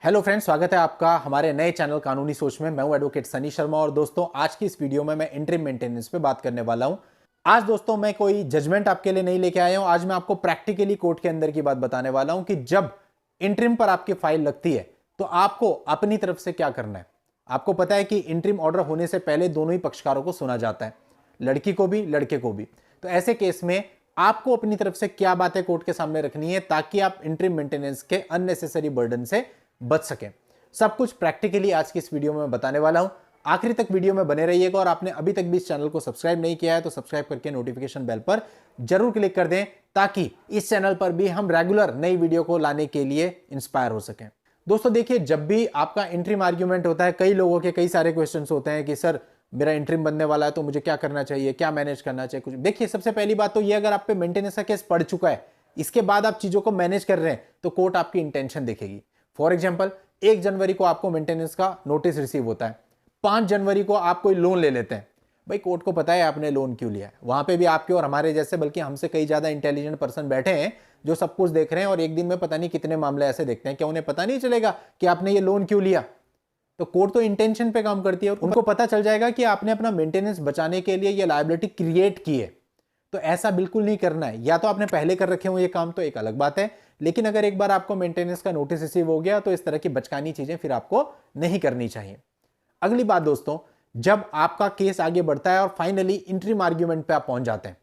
Hello friends, स्वागत है आपका हमारे नए चैनल कानूनी सोच में। मैं हूं एडवोकेट सनी शर्मा और दोस्तों आज की इस वीडियो में मैं इंटरिम मेंटेनेंस पे बात करने वाला हूं। आज दोस्तों मैं कोई जजमेंट आपके लिए नहीं लेके आया हूं। आज मैं आपको प्रैक्टिकली कोर्ट के अंदर की बात बताने वाला हूं कि जब इंटरिम पर आपकी फाइल लगती है तो आपको अपनी तरफ से क्या करना है। आपको पता है कि इंटरिम ऑर्डर होने से पहले दोनों ही पक्षकारों को सुना जाता है, लड़की को भी लड़के को भी। तो ऐसे केस में आपको अपनी तरफ से क्या बातें कोर्ट के सामने रखनी है ताकि आप इंटरिम मेंटेनेंस के अननेसेसरी बर्डन से बच सकें। सब कुछ प्रैक्टिकली आज की इस वीडियो में बताने वाला हूं। आखिरी तक वीडियो में बने रहिएगा और आपने अभी तक भी इस चैनल को सब्सक्राइब नहीं किया है तो सब्सक्राइब करके नोटिफिकेशन बेल पर जरूर क्लिक कर दें ताकि इस चैनल पर भी हम रेगुलर नई वीडियो को लाने के लिए इंस्पायर हो सकें। दोस्तों देखिए, जब भी आपका इंटरिम आर्ग्यूमेंट होता है, कई लोगों के कई सारे क्वेश्चंस होते हैं कि सर मेरा इंटरिम बनने वाला है तो मुझे क्या करना चाहिए, क्या मैनेज करना चाहिए। कुछ देखिए, सबसे पहली बात तो ये, अगर आप पे मेंटेनेंस का केस पड़ चुका है, इसके बाद आप चीजों को मैनेज कर रहे हैं तो कोर्ट आपकी इंटेंशन देखेगी। फॉर एग्जाम्पल 1 जनवरी को आपको मेंटेनेंस का नोटिस रिसीव होता है, 5 जनवरी को आप कोई लोन ले लेते हैं। भाई कोर्ट को पता है आपने लोन क्यों लिया है। वहां पे भी आपके और हमारे जैसे बल्कि हमसे कई ज्यादा इंटेलिजेंट पर्सन बैठे हैं जो सब कुछ देख रहे हैं और एक दिन में पता नहीं कितने मामले ऐसे देखते हैं। क्या उन्हें पता नहीं चलेगा कि आपने ये लोन क्यों लिया? तो कोर्ट तो इंटेंशन पे काम करती है और उनको पता चल जाएगा कि आपने अपना मेंटेनेंस बचाने के लिए ये लायबिलिटी क्रिएट की है। तो ऐसा बिल्कुल नहीं करना है। या तो आपने पहले कर रखे हो ये काम तो एक अलग बात है, लेकिन अगर एक बार आपको मेंटेनेंस का नोटिस रिसीव हो गया तो इस तरह की बचकानी चीजें फिर आपको नहीं करनी चाहिए। अगली बात दोस्तों, जब आपका केस आगे बढ़ता है और फाइनली इंटरिम आर्ग्यूमेंट पे आप पहुंच जाते हैं।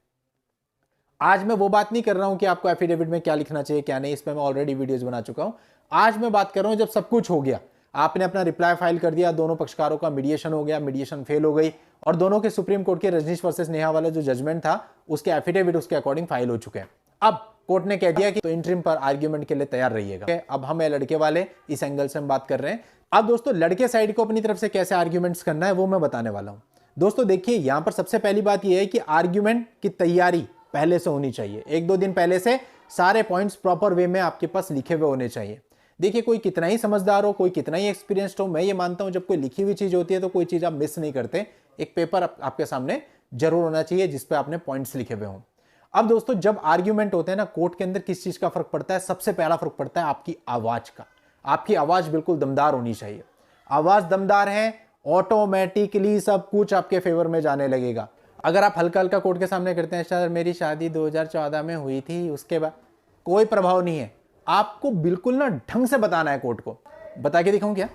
आज मैं वो बात नहीं कर रहा हूं कि आपको एफिडेविट में क्या लिखना चाहिए क्या नहीं, इस पर मैं ऑलरेडी वीडियोस बना चुका हूं। आज मैं बात कर रहा हूं जब सब कुछ हो गया, आपने अपना रिप्लाई फाइल कर दिया, दोनों पक्षकारों का मीडिएशन हो गया, मीडिएशन फेल हो गई और दोनों के सुप्रीम कोर्ट के रजनीश वर्सेस नेहा वाला जो जजमेंट था उसके एफिडेविट उसके अकॉर्डिंग फाइल हो चुके हैं। अब कोर्ट ने कह दिया कि तो इंटरिम पर आर्ग्यूमेंट के लिए तैयार रहिएगा। अब हम लड़के वाले इस एंगल से हम बात कर रहे हैं। अब दोस्तों लड़के साइड को अपनी तरफ से कैसे आर्ग्यूमेंट्स करना है वो मैं बताने वाला हूं। दोस्तों देखिए, यहां पर सबसे पहली बात यह है कि आर्ग्यूमेंट की तैयारी पहले से होनी चाहिए। 1-2 दिन पहले से सारे पॉइंट्स प्रॉपर वे में आपके पास लिखे हुए होने चाहिए। देखिए, कोई कितना ही समझदार हो, कोई कितना ही एक्सपीरियंस्ड हो, मैं ये मानता हूं जब कोई लिखी हुई चीज होती है तो कोई चीज आप मिस नहीं करते। एक पेपर आपके सामने जरूर होना चाहिए जिसपे आपने पॉइंट्स लिखे हुए हों। अब दोस्तों जब आर्ग्यूमेंट होते हैं ना कोर्ट के अंदर, किस चीज का फर्क पड़ता है? सबसे पहला फर्क पड़ता है आपकी आवाज का। आपकी आवाज बिल्कुल दमदार होनी चाहिए। आवाज दमदार है, ऑटोमेटिकली सब कुछ आपके फेवर में जाने लगेगा। अगर आप हल्का हल्का कोर्ट के सामने करते हैं, सर मेरी शादी 2014 में हुई थी, उसके बाद कोई प्रभाव नहीं है। आपको बिल्कुल ना ढंग से बताना है कोर्ट को। बता के दिखाऊं क्या?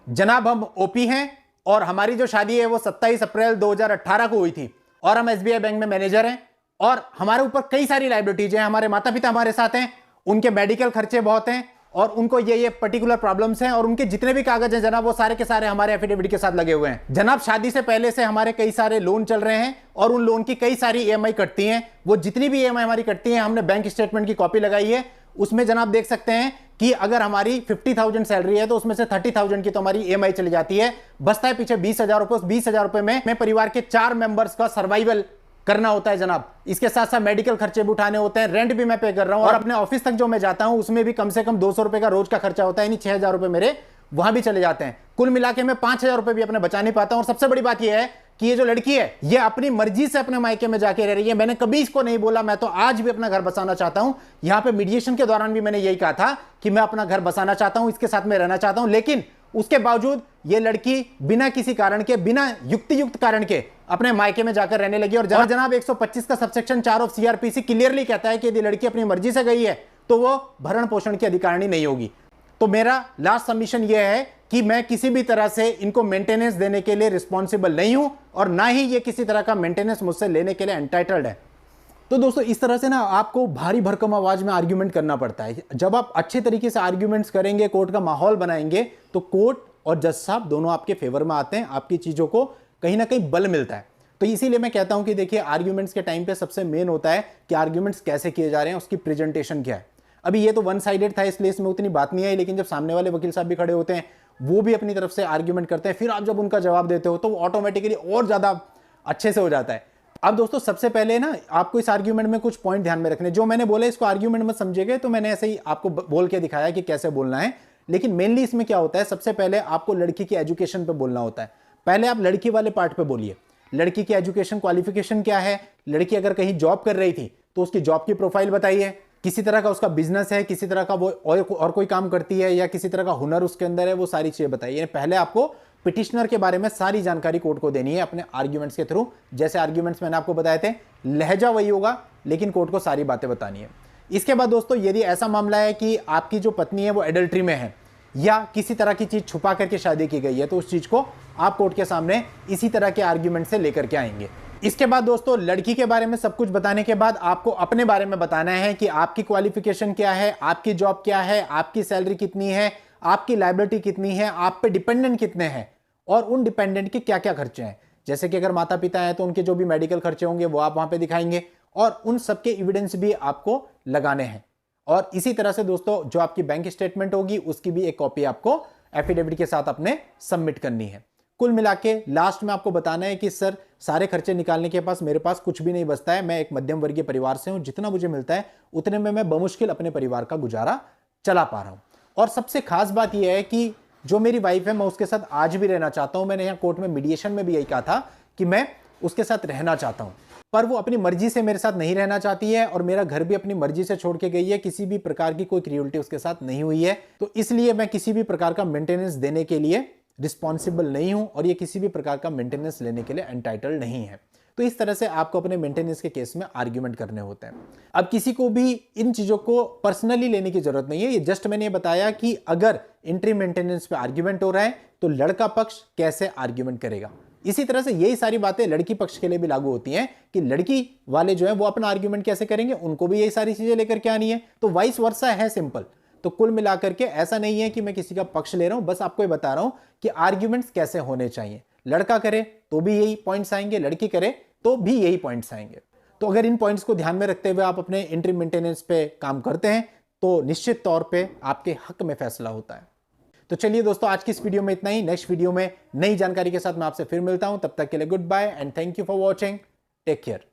जनाब हम ओपी हैं और हमारी जो शादी है वो 27 अप्रैल 2018 को हुई थी और हम एसबीआई बैंक में मैनेजर हैं और हमारे ऊपर कई सारी लायबिलिटीज हैं। हमारे माता पिता हमारे साथ हैं, उनके मेडिकल खर्चे बहुत हैं और उनको ये पर्टिकुलर प्रॉब्लम्स हैं और उनके जितने भी कागज हैं जनाब वो सारे के सारे हमारे एफिडेविट के साथ लगे हुए हैं। जनाब शादी से पहले से हमारे कई सारे लोन चल रहे हैं और उन लोन की कई सारी ईएमआई कटती हैं। वो जितनी भी ईएमआई हमारी कटती हैं हमने बैंक स्टेटमेंट की कॉपी लगाई है। उसमें जनाब देख सकते हैं कि अगर हमारी 50,000 सैलरी है तो उसमें से 30,000 की तो हमारी ईएमआई चली जाती है, बचता है पीछे 20,000 रुपए। उस 20,000 रुपए में मैं परिवार के 4 मेंबर्स का सर्वाइवल करना होता है जनाब। इसके साथ साथ मेडिकल खर्चे भी उठाने होते हैं, रेंट भी मैं पे कर रहा हूं और अपने ऑफिस तक जो मैं जाता हूं उसमें भी कम से कम 200 रुपए का रोज का खर्चा होता है, यानी 6,000 रुपए मेरे वहां भी चले जाते हैं। कुल मिला के मैं 5,000 रुपए भी अपने बचा नहीं पाता हूं। और सबसे बड़ी बात यह है कि ये जो लड़की है ये अपनी मर्जी से अपने मायके में जाके रह रही है। मैंने कभी इसको नहीं बोला, मैं तो आज भी अपना घर बसाना चाहता हूं। यहां पे मीडिएशन के दौरान भी मैंने यही कहा था कि मैं अपना घर बसाना चाहता हूं, इसके साथ में रहना चाहता हूं, लेकिन उसके बावजूद ये लड़की बिना किसी कारण के, बिना युक्त कारण के अपने मायके में जाकर रहने लगी। और जनाब 125 का सबसेक्शन 4 ऑफ सीआरपीसी क्लियरली कहता है कि यदि लड़की अपनी मर्जी से गई है तो वो भरण पोषण की अधिकारिणी नहीं होगी। तो मेरा लास्ट सबमिशन यह है कि मैं किसी भी तरह से इनको मेंटेनेंस देने के लिए रिस्पॉन्सिबल नहीं हूं और ना ही ये किसी तरह का मेंटेनेंस मुझसे लेने के लिए एंटाइटल्ड है। तो दोस्तों इस तरह से ना आपको भारी भरकम आवाज में आर्ग्यूमेंट करना पड़ता है। जब आप अच्छे तरीके से आर्ग्यूमेंट्स करेंगे, कोर्ट का माहौल बनाएंगे, तो कोर्ट और जज साहब दोनों आपके फेवर में आते हैं, आपकी चीजों को कहीं ना कहीं बल मिलता है। तो इसीलिए मैं कहता हूं कि देखिए, आर्ग्यूमेंट्स के टाइम पे सबसे मेन होता है कि आर्ग्यूमेंट्स कैसे किए जा रहे हैं, उसकी प्रेजेंटेशन क्या है। अभी ये तो वन साइडेड था इसलिए इसमें उतनी बात नहीं आई, लेकिन जब सामने वाले वकील साहब भी खड़े होते हैं, वो भी अपनी तरफ से आर्ग्यूमेंट करते हैं, फिर आप जब उनका जवाब देते हो तो वो ऑटोमेटिकली और ज्यादा अच्छे से हो जाता है। अब दोस्तों सबसे पहले ना आपको इस आर्ग्यूमेंट में कुछ पॉइंट ध्यान में रखने, जो मैंने बोला इसको आर्ग्यूमेंट मत समझिएगा, तो मैंने ऐसे ही आपको बोल के दिखाया कि कैसे बोलना है। लेकिन मेनली इसमें क्या होता है, सबसे पहले आपको लड़की की एजुकेशन पे बोलना होता है। पहले आप लड़की वाले पार्ट पे बोलिए, लड़की की एजुकेशन क्वालिफिकेशन क्या है, लड़की अगर कहीं जॉब कर रही थी तो उसकी जॉब की प्रोफाइल बताइए, किसी तरह का उसका बिजनेस है, किसी तरह का वो और कोई काम करती है, या किसी तरह का हुनर उसके अंदर है, वो सारी चीजें बताइए। पहले आपको पिटिशनर के बारे में सारी जानकारी कोर्ट को देनी है अपने आर्ग्यूमेंट्स के थ्रू। जैसे आर्ग्यूमेंट्स मैंने आपको बताए थे, लहजा वही होगा, लेकिन कोर्ट को सारी बातें बतानी है। इसके बाद दोस्तों, यदि ऐसा मामला है कि आपकी जो पत्नी है वो एडल्ट्री में है या किसी तरह की चीज छुपा करके शादी की गई है, तो उस चीज को आप कोर्ट के सामने इसी तरह के आर्ग्यूमेंट से लेकर के आएंगे। इसके बाद दोस्तों, लड़की के बारे में सब कुछ बताने के बाद आपको अपने बारे में बताना है कि आपकी क्वालिफिकेशन क्या है, आपकी जॉब क्या है, आपकी सैलरी कितनी है, आपकी लायबिलिटी कितनी है, आप पे डिपेंडेंट कितने हैं और उन डिपेंडेंट के क्या क्या खर्चे हैं। जैसे कि अगर माता पिता हैं तो उनके जो भी मेडिकल खर्चे होंगे वो आप वहां पे दिखाएंगे, और उन सबके एविडेंस भी आपको लगाने हैं। और इसी तरह से दोस्तों, जो आपकी बैंक स्टेटमेंट होगी उसकी भी एक कॉपी आपको एफिडेविट के साथ अपने सबमिट करनी है। कुल मिला के लास्ट में आपको बताना है कि सर, सारे खर्चे निकालने के पास मेरे पास कुछ भी नहीं बचता है, मैं एक मध्यम वर्गीय परिवार से हूं, जितना मुझे मिलता है उतने में मैं बमुश्किल अपने परिवार का गुजारा चला पा रहा हूं। और सबसे खास बात यह है कि जो मेरी वाइफ है, मैं उसके साथ आज भी रहना चाहता हूं। मैंने यहां कोर्ट में मीडिएशन में भी यही कहा था कि मैं उसके साथ रहना चाहता हूं, पर वो अपनी मर्जी से मेरे साथ नहीं रहना चाहती है, और मेरा घर भी अपनी मर्जी से छोड़ के गई है। किसी भी प्रकार की कोई क्रिएटिविटी उसके साथ नहीं हुई है, तो इसलिए मैं किसी भी प्रकार का मेंटेनेंस देने के लिए रिस्पॉन्सिबल नहीं हूं, और ये किसी भी प्रकार का मेंटेनेंस लेने के लिए एंटाइटल्ड नहीं है। तो इस तरह से आपको अपने मेंटेनेंस के केस में आर्ग्यूमेंट करने होते हैं। अब किसी को भी इन चीजों को पर्सनली लेने की जरूरत नहीं है, ये जस्ट मैंने ये बताया कि अगर इंट्री मेंटेनेंस पे आर्ग्यूमेंट हो रहा है तो लड़का पक्ष कैसे आर्ग्यूमेंट करेगा। इसी तरह से यही सारी बातें लड़की पक्ष के लिए भी लागू होती हैं कि लड़की वाले जो है वो अपना आर्ग्यूमेंट कैसे करेंगे, उनको भी यही सारी चीजें लेकर के आनी है। तो वाइस वर्सा है, सिंपल। तो कुल मिलाकर के ऐसा नहीं है कि मैं किसी का पक्ष ले रहा हूं, बस आपको ये बता रहा हूं कि आर्ग्यूमेंट्स कैसे होने चाहिए। लड़का करे तो भी यही पॉइंट्स आएंगे, लड़की करे तो भी यही पॉइंट्स आएंगे। तो अगर इन पॉइंट्स को ध्यान में रखते हुए आप अपने इंट्री मेंटेनेंस पे काम करते हैं तो निश्चित तौर पे आपके हक में फैसला होता है। तो चलिए दोस्तों, आज की इस वीडियो में इतना ही। नेक्स्ट वीडियो में नई जानकारी के साथ मैं आपसे फिर मिलता हूं। तब तक के लिए good bye and thank you for watching. Take care.